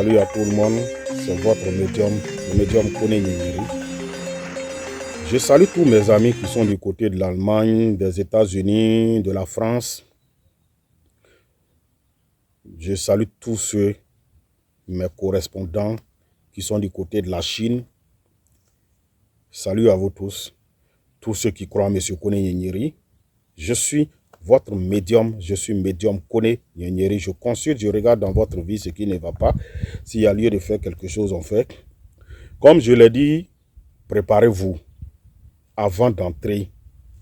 Salut à tout le monde, c'est votre médium, le médium Kone Nyenyeri. Je salue tous mes amis qui sont du côté de l'Allemagne, des États-Unis, de la France. Je salue tous ceux, mes correspondants qui sont du côté de la Chine. Salut à vous tous ceux qui croient en M. Kone Nyenyeri. Je suis votre médium, je suis médium Kone Nyenyeri. Je consulte, je regarde dans votre vie ce qui ne va pas. S'il y a lieu de faire quelque chose, on fait. Comme je l'ai dit, préparez-vous avant d'entrer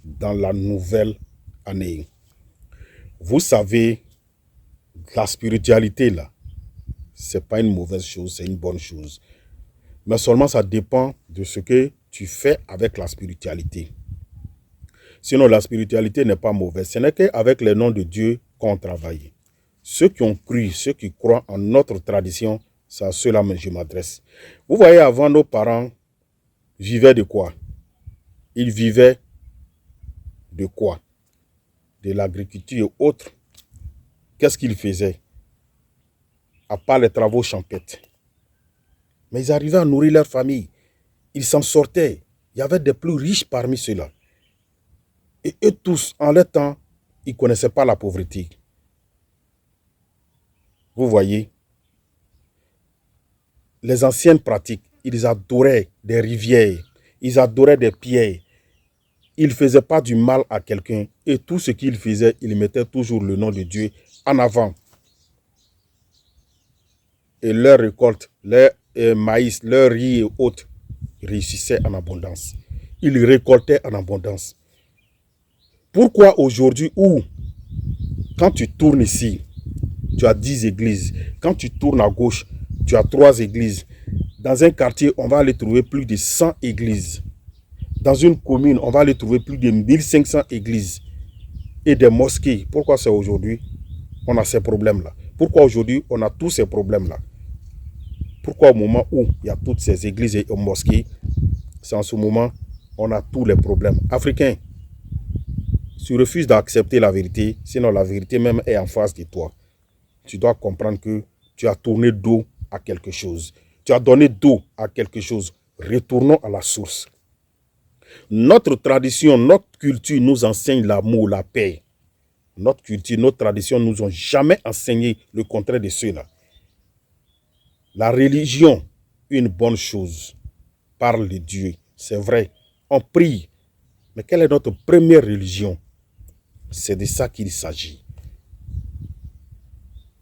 dans la nouvelle année. Vous savez, la spiritualité, là, c'est pas une mauvaise chose, c'est une bonne chose. Mais seulement ça dépend de ce que tu fais avec la spiritualité. Sinon, la spiritualité n'est pas mauvaise. Ce n'est qu'avec les noms de Dieu qu'on travaille. Ceux qui ont cru, ceux qui croient en notre tradition, c'est à ceux-là que je m'adresse. Vous voyez, avant, nos parents vivaient de quoi? Ils vivaient de quoi? De l'agriculture et autres. Qu'est-ce qu'ils faisaient? À part les travaux champêtres. Mais ils arrivaient à nourrir leur famille. Ils s'en sortaient. Il y avait des plus riches parmi ceux-là. Et eux tous, en leur temps, ils ne connaissaient pas la pauvreté. Vous voyez, les anciennes pratiques, ils adoraient des rivières, ils adoraient des pierres. Ils ne faisaient pas du mal à quelqu'un. Et tout ce qu'ils faisaient, ils mettaient toujours le nom de Dieu en avant. Et leur récolte, leur maïs, leur riz et autres réussissaient en abondance. Ils récoltaient en abondance. Pourquoi aujourd'hui, où, quand tu tournes ici, tu as 10 églises. Quand tu tournes à gauche, tu as 3 églises. Dans un quartier, on va aller trouver plus de 100 églises. Dans une commune, on va aller trouver plus de 1500 églises et des mosquées. Pourquoi c'est aujourd'hui on a ces problèmes-là? Pourquoi aujourd'hui on a tous ces problèmes-là? Pourquoi au moment où il y a toutes ces églises et mosquées, c'est en ce moment on a tous les problèmes? Africains, tu refuses d'accepter la vérité, sinon la vérité même est en face de toi. Tu dois comprendre que tu as tourné dos à quelque chose. Tu as donné dos à quelque chose. Retournons à la source. Notre tradition, notre culture nous enseigne l'amour, la paix. Notre culture, notre tradition nous ont jamais enseigné le contraire de cela. La religion, une bonne chose, parle de Dieu, c'est vrai. On prie. Mais quelle est notre première religion? C'est de ça qu'il s'agit.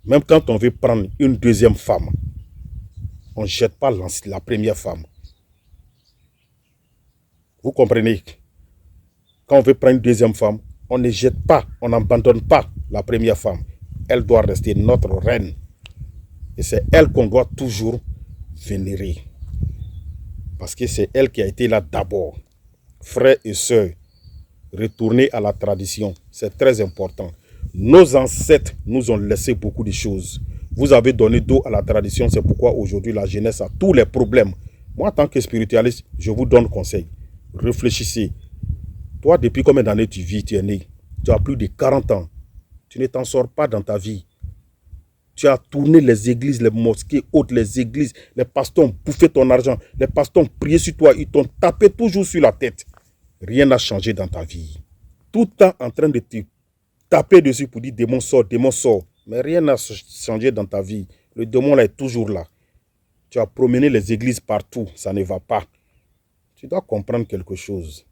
Même quand on veut prendre une deuxième femme, on ne jette pas la première femme. Vous comprenez? Quand on veut prendre une deuxième femme, on ne jette pas, on n'abandonne pas la première femme. Elle doit rester notre reine. Et c'est elle qu'on doit toujours vénérer. Parce que c'est elle qui a été là d'abord. Frères et sœurs, retournez à la tradition. C'est très important. Nos ancêtres nous ont laissé beaucoup de choses. Vous avez donné dos à la tradition. C'est pourquoi aujourd'hui la jeunesse a tous les problèmes. Moi, en tant que spiritualiste, je vous donne conseil. Réfléchissez. Toi, depuis combien d'années tu vis, tu es né? Tu as plus de 40 ans. Tu ne t'en sors pas dans ta vie. Tu as tourné les églises, les mosquées, autres, les églises. Les pasteurs ont bouffé ton argent. Les pasteurs ont prié sur toi. Ils t'ont tapé toujours sur la tête. Rien n'a changé dans ta vie. Tout le temps en train de te taper dessus pour dire démon sort, démon sort. Mais rien n'a changé dans ta vie. Le démon là est toujours là. Tu as promené les églises partout. Ça ne va pas. Tu dois comprendre quelque chose.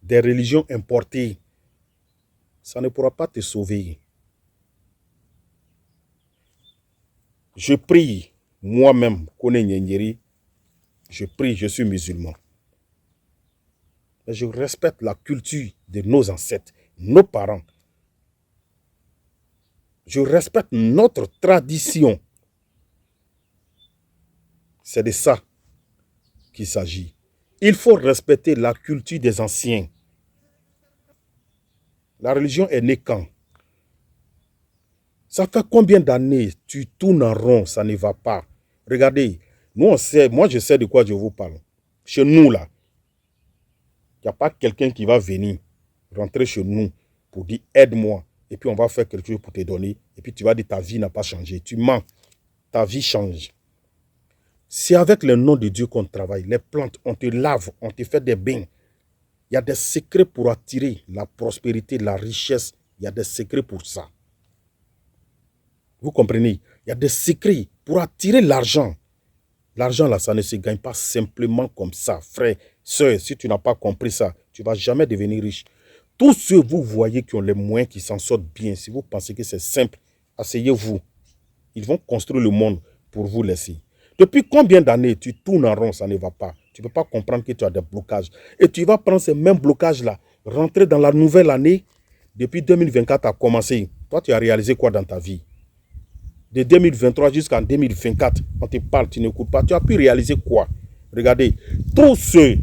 Des religions importées, ça ne pourra pas te sauver. Je prie, moi-même, Kone Nyenyeri, je prie, je suis musulman. Mais je respecte la culture de nos ancêtres, nos parents. Je respecte notre tradition. C'est de ça qu'il s'agit. Il faut respecter la culture des anciens. La religion est née quand? Ça fait combien d'années tu tournes en rond, ça ne va pas? Regardez, nous on sait, moi je sais de quoi je vous parle. Chez nous là, il n'y a pas quelqu'un qui va venir rentrer chez nous pour dire aide-moi. Et puis on va faire quelque chose pour te donner. Et puis tu vas dire ta vie n'a pas changé. Tu mens. ta vie change. C'est avec le nom de Dieu qu'on travaille. Les plantes, on te lave, on te fait des bains. Il y a des secrets pour attirer la prospérité, la richesse. Il y a des secrets pour ça. Vous comprenez? Il y a des secrets pour attirer l'argent. L'argent, là, ça ne se gagne pas simplement comme ça. Frère, sœur, si tu n'as pas compris ça, tu ne vas jamais devenir riche. Tous ceux que vous voyez qui ont les moyens, qui s'en sortent bien, si vous pensez que c'est simple, asseyez-vous. Ils vont construire le monde pour vous laisser. Depuis combien d'années tu tournes en rond, ça ne va pas. Tu ne peux pas comprendre que tu as des blocages. Et tu vas prendre ces mêmes blocages-là, rentrer dans la nouvelle année. Depuis 2024 a commencé. Toi, tu as réalisé quoi dans ta vie? De 2023 jusqu'en 2024, on te parle, tu n'écoutes pas. Tu as pu réaliser quoi? Regardez, tous ceux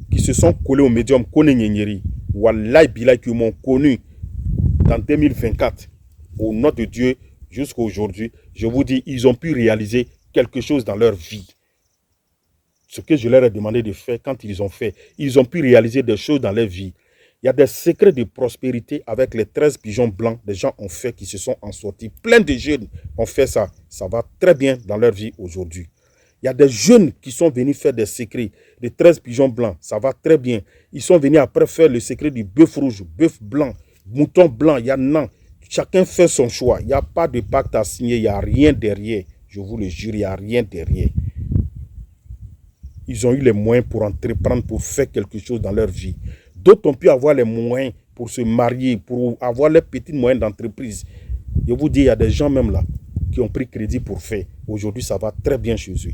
qui se sont collés au médium Kone Wallahi Bilay, qui m'ont connu dans 2024, au nom de Dieu, jusqu'à aujourd'hui, je vous dis, ils ont pu réaliser quelque chose dans leur vie. Ce que je leur ai demandé de faire, quand ils ont fait, ils ont pu réaliser des choses dans leur vie. Il y a des secrets de prospérité avec les 13 pigeons blancs. Des gens ont fait, qui se sont en sortis. Plein de jeunes ont fait ça. Ça va très bien dans leur vie aujourd'hui. Il y a des jeunes qui sont venus faire des secrets de 13 pigeons blancs. Ça va très bien. Ils sont venus après faire le secret du bœuf rouge, bœuf blanc, mouton blanc. Il y a non. Chacun fait son choix. Il n'y a pas de pacte à signer. Il n'y a rien derrière. Je vous le jure, il n'y a rien derrière. Ils ont eu les moyens pour entreprendre, pour faire quelque chose dans leur vie. D'autres ont pu avoir les moyens pour se marier, pour avoir les petits moyens d'entreprise. Je vous dis, il y a des gens même là qui ont pris crédit pour faire. Aujourd'hui, ça va très bien chez eux.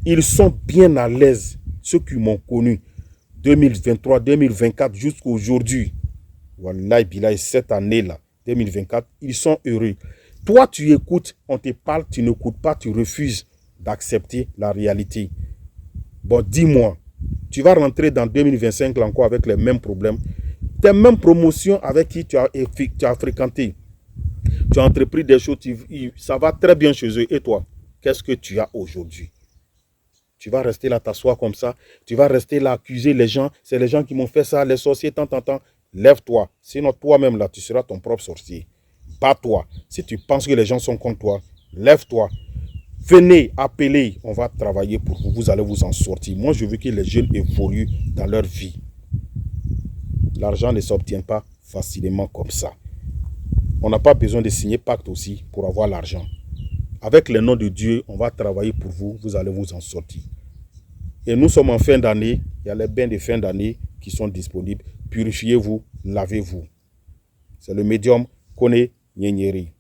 Ils sont bien à l'aise, ceux qui m'ont connu, 2023, 2024, jusqu'à aujourd'hui. Wallahi Bilay, cette année-là, 2024, ils sont heureux. Toi, tu écoutes, on te parle, tu n'écoutes pas, tu refuses d'accepter la réalité. Bon, dis-moi, tu vas rentrer dans 2025 là encore avec les mêmes problèmes, tes mêmes promotions avec qui tu as fréquenté. Tu as entrepris des choses, ça va très bien chez eux. Et toi, qu'est-ce que tu as aujourd'hui? Tu vas rester là, t'asseoir comme ça. Tu vas rester là, accuser les gens. C'est les gens qui m'ont fait ça, les sorciers, tant. Lève-toi. Sinon, toi-même, là, tu seras ton propre sorcier. Bats-toi. Si tu penses que les gens sont contre toi, lève-toi. Venez, appelez. On va travailler pour vous. Vous allez vous en sortir. Moi, je veux que les jeunes évoluent dans leur vie. L'argent ne s'obtient pas facilement comme ça. On n'a pas besoin de signer pacte aussi pour avoir l'argent. Avec le nom de Dieu, on va travailler pour vous. Vous allez vous en sortir. Et nous sommes en fin d'année. Il y a les bains de fin d'année qui sont disponibles. Purifiez-vous, lavez-vous. C'est le médium Kone Nyenyeri.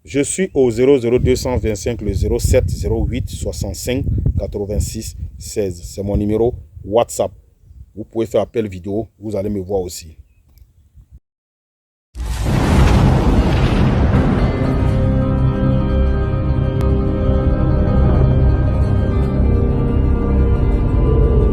Je suis au 00225 le 07 08 65 86 16. C'est mon numéro WhatsApp. Vous pouvez faire appel vidéo. Vous allez me voir aussi.